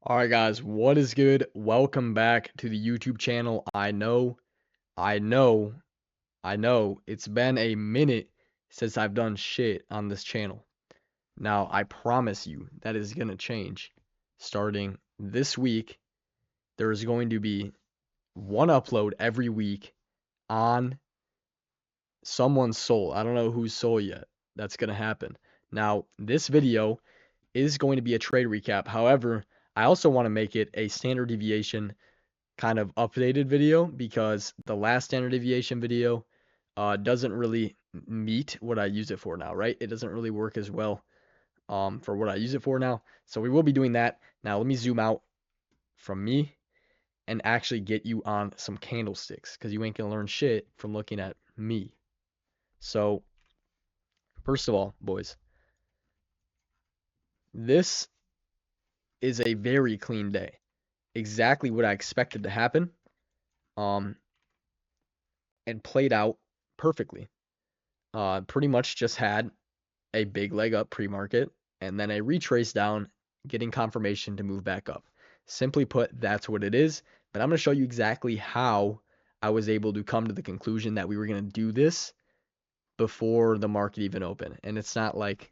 All right, guys, what is good? Welcome back to the YouTube channel. I know, I know, I know it's been a minute since I've done shit on this channel. Now, I promise you that is going to change. Starting this week, there is going to be one upload every week on someone's soul. I don't know whose soul yet. That's going to happen. Now, this video is going to be a trade recap. However, I also want to make it a standard deviation kind of updated video because the last standard deviation video doesn't really meet what I use it for now, right? It doesn't really work as well for what I use it for now. So we will be doing that. Now let me zoom out from me and actually get you on some candlesticks because you ain't gonna learn shit from looking at me. So first of all, boys, this is a very clean day. Exactly what I expected to happen. Um, and played out perfectly. Pretty much just had a big leg up pre-market and then a retrace down, getting confirmation to move back up. Simply put, that's what it is. But I'm going to show you exactly how I was able to come to the conclusion that we were going to do this before the market even opened. And it's not like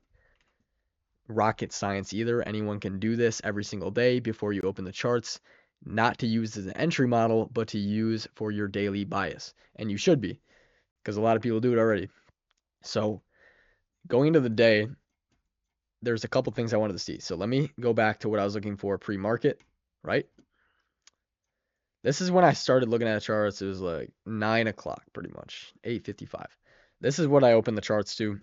rocket science either. Anyone can do this every single day before you open the charts, not to use as an entry model, but to use for your daily bias. And you should be, because a lot of people do it already. So going into the day, there's a couple things I wanted to see. So let me go back to what I was looking for pre-market, right? This is when I started looking at the charts. It was like 9 o'clock, pretty much, 8:55. This is what I opened the charts to.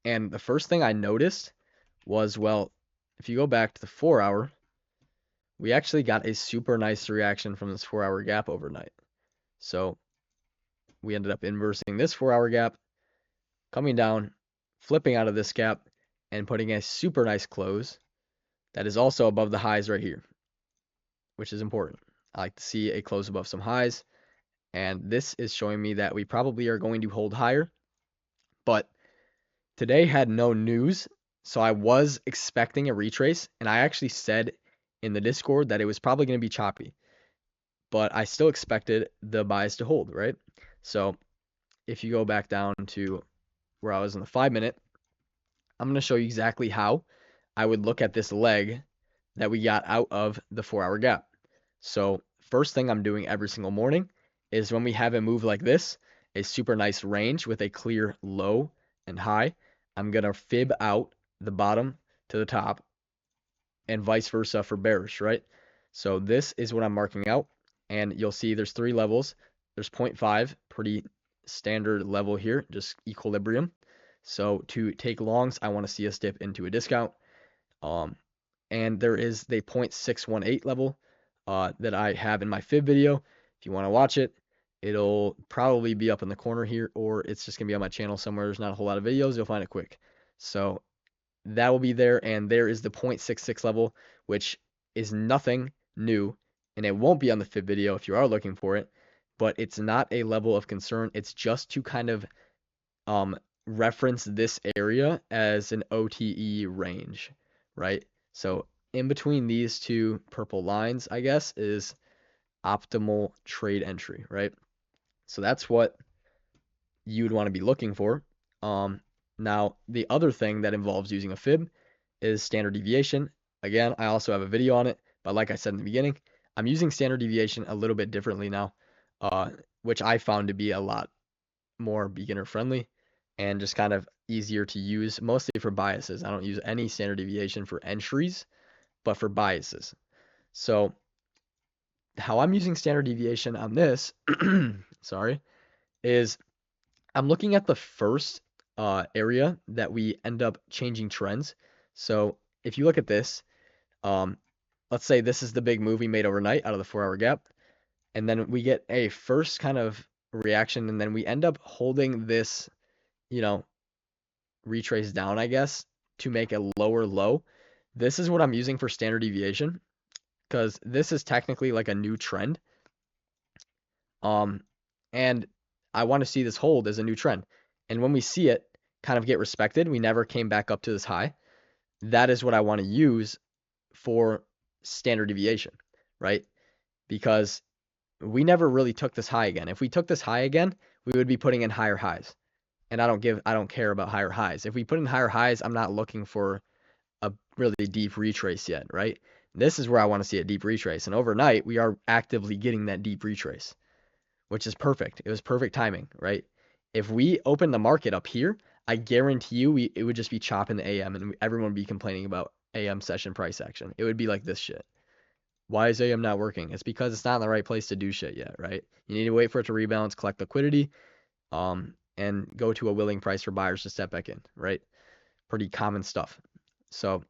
And the first thing I noticed was, well, if you go back to the 4-hour, we actually got a super nice reaction from this 4-hour gap overnight. So we ended up inversing this 4-hour gap, coming down, flipping out of this gap, and putting a super nice close that is also above the highs right here, which is important. I like to see a close above some highs, and this is showing me that we probably are going to hold higher, but today had no news, so I was expecting a retrace, and I actually said in the Discord that it was probably going to be choppy, but I still expected the buys to hold, right? So if you go back down to where I was in the 5-minute, I'm going to show you exactly how I would look at this leg that we got out of the 4-hour gap. So first thing I'm doing every single morning is when we have a move like this, a super nice range with a clear low and high, I'm going to fib out the bottom to the top and vice versa for bearish, right? So this is what I'm marking out, and you'll see there's 3 levels. There's 0.5, pretty standard level here, just equilibrium. So to take longs, I want to see us dip into a discount. And there is the 0.618 level that I have in my fib video. If you want to watch it, it'll probably be up in the corner here, or it's just going to be on my channel somewhere. There's not a whole lot of videos. You'll find it quick. So that will be there, and there is the 0.66 level, which is nothing new, and it won't be on the fib video if you are looking for it, but it's not a level of concern. It's just to kind of reference this area as an OTE range, right? So in between these two purple lines, I guess, is optimal trade entry, right? So that's what you'd want to be looking for. Now, the other thing that involves using a fib is standard deviation. Again, I also have a video on it, but like I said in the beginning, I'm using standard deviation a little bit differently now, which I found to be a lot more beginner friendly and just kind of easier to use, mostly for biases. I don't use any standard deviation for entries, but for biases. So how I'm using standard deviation on this, sorry, is I'm looking at the first area that we end up changing trends. So if you look at this, let's say this is the big move we made overnight out of the 4-hour gap, and then we get a first kind of reaction, and then we end up holding this, retrace down, I guess, to make a lower low. This is what I'm using for standard deviation, because this is technically like a new trend. And I want to see this hold as a new trend. And when we see it kind of get respected, we never came back up to this high. That is what I want to use for standard deviation, right? Because we never really took this high again. If we took this high again, we would be putting in higher highs. And I don't care about higher highs. If we put in higher highs, I'm not looking for a really deep retrace yet, right? This is where I want to see a deep retrace. And overnight, we are actively getting that deep retrace, which is perfect. It was perfect timing, right? If we open the market up here, I guarantee you it would just be chopping the AM and everyone would be complaining about AM session price action. It would be like this shit. Why is AM not working? It's because it's not in the right place to do shit yet, right? You need to wait for it to rebalance, collect liquidity, and go to a willing price for buyers to step back in, right? Pretty common stuff. So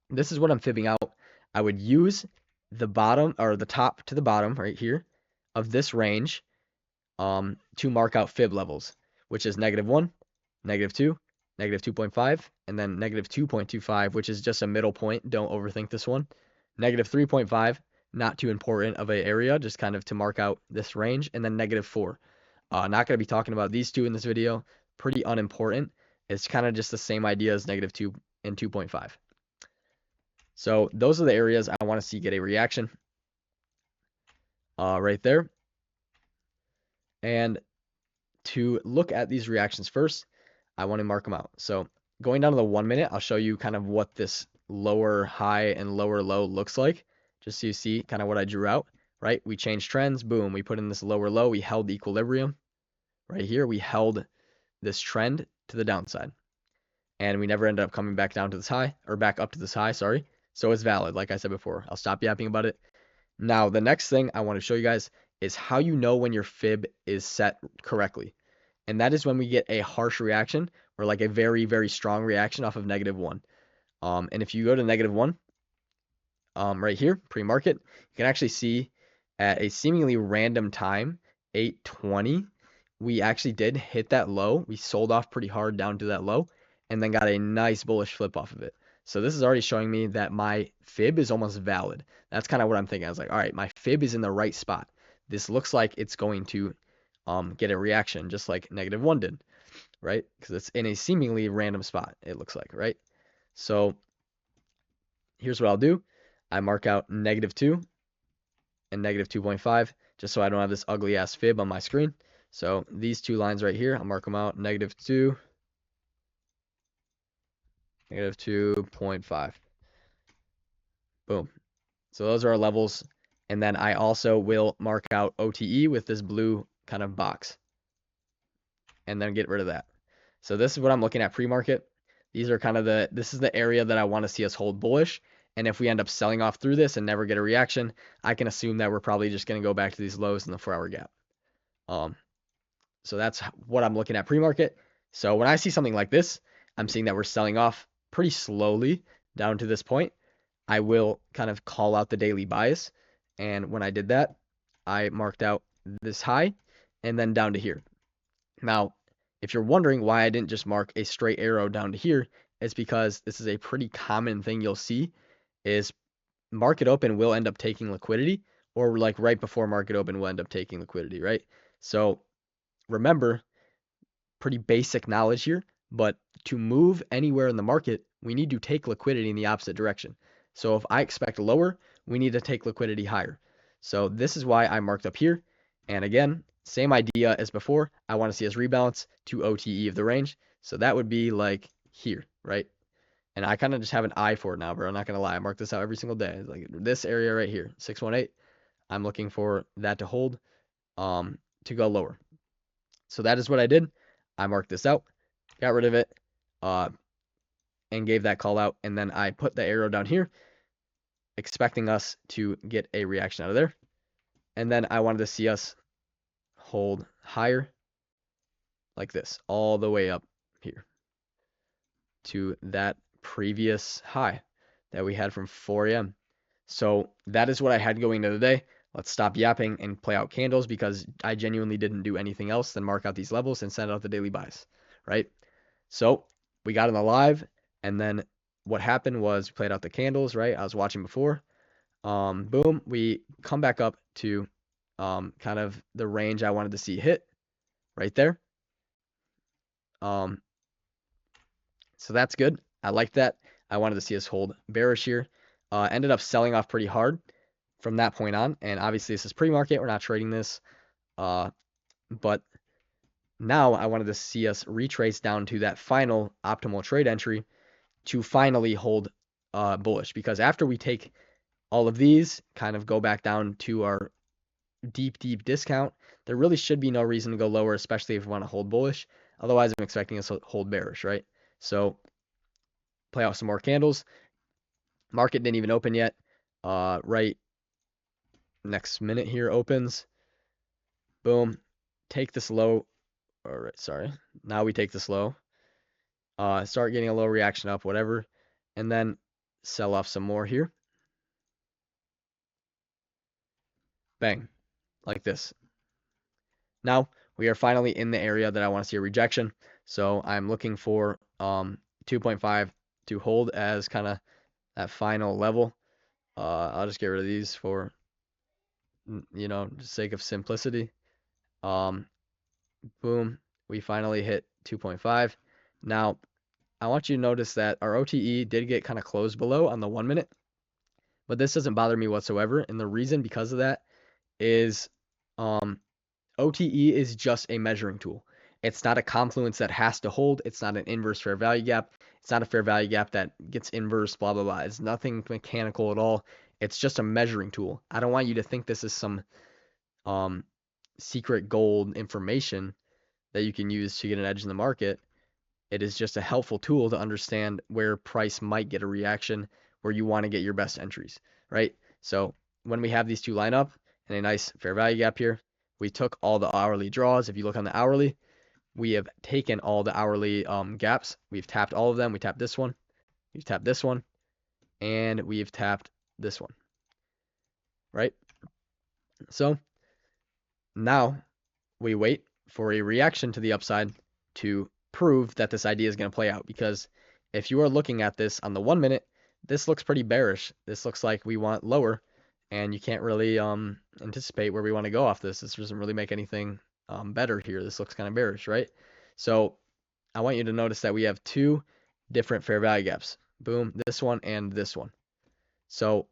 this is what I'm fibbing out. I would use the bottom or the top to the bottom right here of this range to mark out fib levels, which is -1, -2, -2.5, and then -2.25, which is just a middle point. Don't overthink this one. -3.5, not too important of an area, just kind of to mark out this range, and then -4. Not going to be talking about these two in this video. Pretty unimportant. It's kind of just the same idea as -2 and 2.5. So those are the areas I want to see get a reaction right there. And to look at these reactions first, I want to mark them out. So going down to the 1 minute, I'll show you kind of what this lower high and lower low looks like, just so you see kind of what I drew out, right? We changed trends, boom, we put in this lower low, we held equilibrium. Right here, we held this trend to the downside. And we never ended up coming back down to this high, or back up to this high, sorry. So it's valid, like I said before. I'll stop yapping about it. Now, the next thing I want to show you guys is how you know when your fib is set correctly. And that is when we get a harsh reaction, or like a very, very strong reaction off of -1. And if you go to -1, right here, pre-market, you can actually see at a seemingly random time, 8:20, we actually did hit that low. We sold off pretty hard down to that low and then got a nice bullish flip off of it. So this is already showing me that my fib is almost valid. That's kind of what I'm thinking. I was like, all right, my fib is in the right spot. This looks like it's going to get a reaction just like -1 did, right? Because it's in a seemingly random spot, it looks like, right? So here's what I'll do. I mark out -2 and -2.5 just so I don't have this ugly ass fib on my screen. So these two lines right here, I'll mark them out, -2, -2.5. Boom. So those are our levels. And then I also will mark out OTE with this blue kind of box and then get rid of that. So this is what I'm looking at pre-market. These are kind of this is the area that I want to see us hold bullish. And if we end up selling off through this and never get a reaction, I can assume that we're probably just going to go back to these lows in the 4-hour gap. So that's what I'm looking at pre-market. So when I see something like this, I'm seeing that we're selling off pretty slowly down to this point. I will kind of call out the daily bias. And when I did that, I marked out this high and then down to here. Now, if you're wondering why I didn't just mark a straight arrow down to here, it's because this is a pretty common thing you'll see is market open will end up taking liquidity, or like right before market open will end up taking liquidity, right? So remember, pretty basic knowledge here, but to move anywhere in the market, we need to take liquidity in the opposite direction. So if I expect lower, we need to take liquidity higher. So this is why I marked up here. And again, same idea as before. I want to see us rebalance to OTE of the range. So that would be like here, right? And I kind of just have an eye for it now, bro. I'm not going to lie. I mark this out every single day. It's like this area right here, 618. I'm looking for that to hold, to go lower. So that is what I did. I marked this out, got rid of it, and gave that call out. And then I put the arrow down here, expecting us to get a reaction out of there. And then I wanted to see us hold higher like this, all the way up here to that previous high that we had from 4 a.m. So that is what I had going into the day. Let's stop yapping and play out candles because I genuinely didn't do anything else than mark out these levels and send out the daily buys, right? So we got in the live, and then what happened was we played out the candles, right? I was watching before. Boom, we come back up to kind of the range I wanted to see hit right there. So that's good. I like that. I wanted to see us hold bearish here. Ended up selling off pretty hard from that point on. And obviously this is pre-market. We're not trading this. But now I wanted to see us retrace down to that final optimal trade entry to finally hold bullish. Because after we take all of these, kind of go back down to our deep discount, there really should be no reason to go lower, especially if we want to hold bullish. Otherwise, I'm expecting us to hold bearish, right? So play out some more candles. Market didn't even open yet. Right next minute here opens. Boom. Take this low. All right, sorry. Now we take this low. Start getting a low reaction up, whatever. And then sell off some more here. Bang. Like this. Now we are finally in the area that I want to see a rejection. So I'm looking for 2.5 to hold as kind of that final level. I'll just get rid of these for, sake of simplicity. Boom. We finally hit 2.5. Now, I want you to notice that our OTE did get kind of closed below on the 1 minute, but this doesn't bother me whatsoever. And the reason because of that is OTE is just a measuring tool. It's not a confluence that has to hold. It's not an inverse fair value gap. It's not a fair value gap that gets inverse, blah, blah, blah. It's nothing mechanical at all. It's just a measuring tool. I don't want you to think this is some secret gold information that you can use to get an edge in the market. It is just a helpful tool to understand where price might get a reaction, where you want to get your best entries, right? So when we have these two line up and a nice fair value gap here, we took all the hourly draws. If you look on the hourly, we have taken all the hourly gaps. We've tapped all of them. We tapped this one. We've tapped this one. And we've tapped this one, right? So now we wait for a reaction to the upside to prove that this idea is going to play out. Because if you are looking at this on the 1 minute, this looks pretty bearish. This looks like we want lower, and you can't really anticipate where we want to go off this. This doesn't really make anything better here. This looks kind of bearish, right? So I want you to notice that we have two different fair value gaps. Boom, this one and this one. So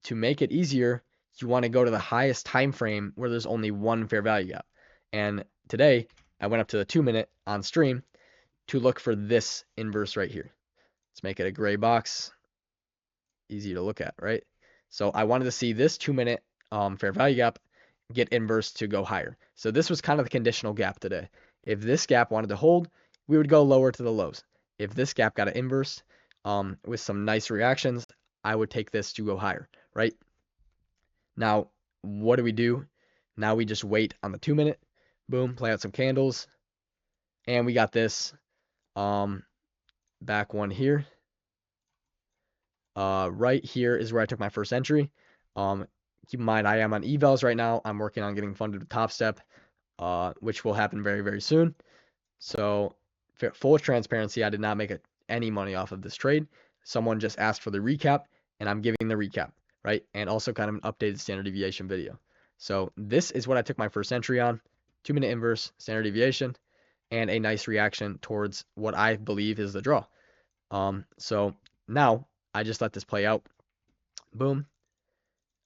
to make it easier, you want to go to the highest time frame where there's only one fair value gap. And today, I went up to the 2 minute on stream to look for this inverse right here. Let's make it a gray box. Easy to look at, right? So I wanted to see this 2 minute fair value gap get inverse to go higher. So this was kind of the conditional gap today. If this gap wanted to hold, we would go lower to the lows. If this gap got an inverse with some nice reactions, I would take this to go higher, right? Now, what do? Now we just wait on the 2 minute. Boom, play out some candles. And we got this back one here. Right here is where I took my first entry. Keep in mind, I am on evals right now. I'm working on getting funded with Top Step, which will happen very, very soon. So, full transparency, I did not make any money off of this trade. Someone just asked for the recap, and I'm giving the recap, right? And also kind of an updated standard deviation video. So this is what I took my first entry on. 2 minute inverse, standard deviation, and a nice reaction towards what I believe is the draw. So now I just let this play out. Boom.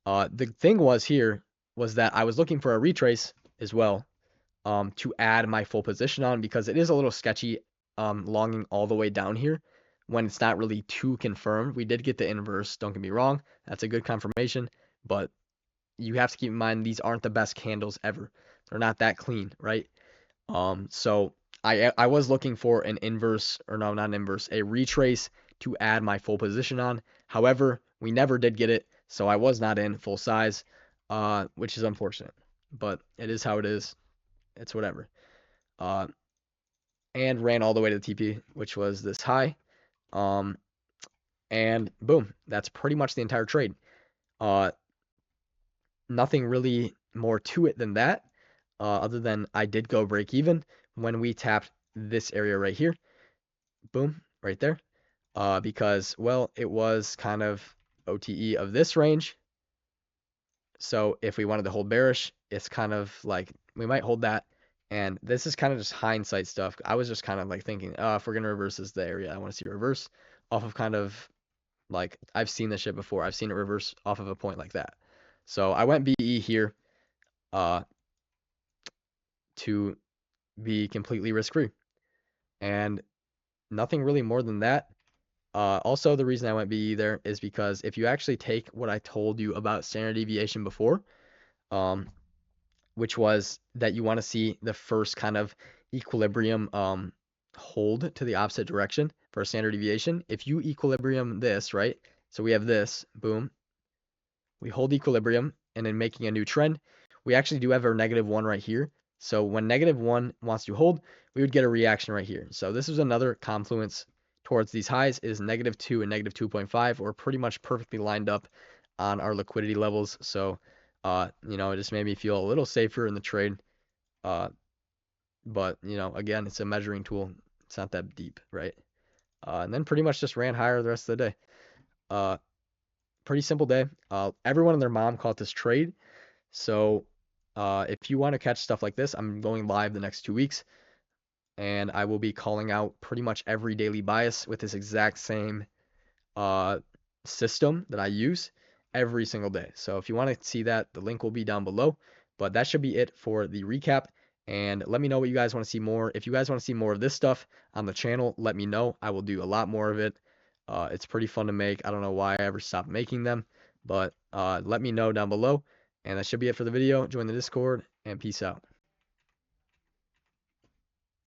The thing was that I was looking for a retrace as well to add my full position on, because it is a little sketchy longing all the way down here when it's not really too confirmed. We did get the inverse, don't get me wrong. That's a good confirmation, but you have to keep in mind these aren't the best candles ever. They're not that clean, right? So I was looking for an inverse, or no, not an inverse, a retrace to add my full position on. However, we never did get it, so I was not in full size, which is unfortunate, but it is how it is. It's whatever. And ran all the way to the TP, which was this high. And boom, that's pretty much the entire trade. Nothing really more to it than that, other than I did go break even when we tapped this area right here. Boom, right there. Because, well, it was kind of OTE of this range. So if we wanted to hold bearish, it's kind of like we might hold that. And this is kind of just hindsight stuff. I was just kind of like thinking, if we're going to reverse this, the area I want to see reverse off of kind of Like, I've seen this shit before. I've seen it reverse off of a point like that. So I went BE here uh, to be completely risk-free. And nothing really more than that. Also, the reason I went BE there is because if you actually take what I told you about standard deviation before, um, which was that you want to see the first kind of equilibrium hold to the opposite direction for a standard deviation. If you equilibrium this, right? So we have this, boom. We hold equilibrium, and then making a new trend, we actually do have our -1 right here. So when -1 wants to hold, we would get a reaction right here. So this is another confluence towards these highs is -2 and -2.5. We're pretty much perfectly lined up on our liquidity levels. So, it just made me feel a little safer in the trade. Uh, but, again, it's a measuring tool. It's not that deep, right? And then pretty much just ran higher the rest of the day. Uh, Pretty simple day. Everyone and their mom caught this trade. So if you want to catch stuff like this, I'm going live the next 2 weeks, and I will be calling out pretty much every daily bias with this exact same uh, system that I use every single day. So if you want to see that, the link will be down below. But that should be it for the recap. And let me know what you guys want to see more. If you guys want to see more of this stuff on the channel, let me know. I will do a lot more of it. It's pretty fun to make. I don't know why I ever stopped making them, but let me know down below. And that should be it for the video. Join the Discord, and peace out.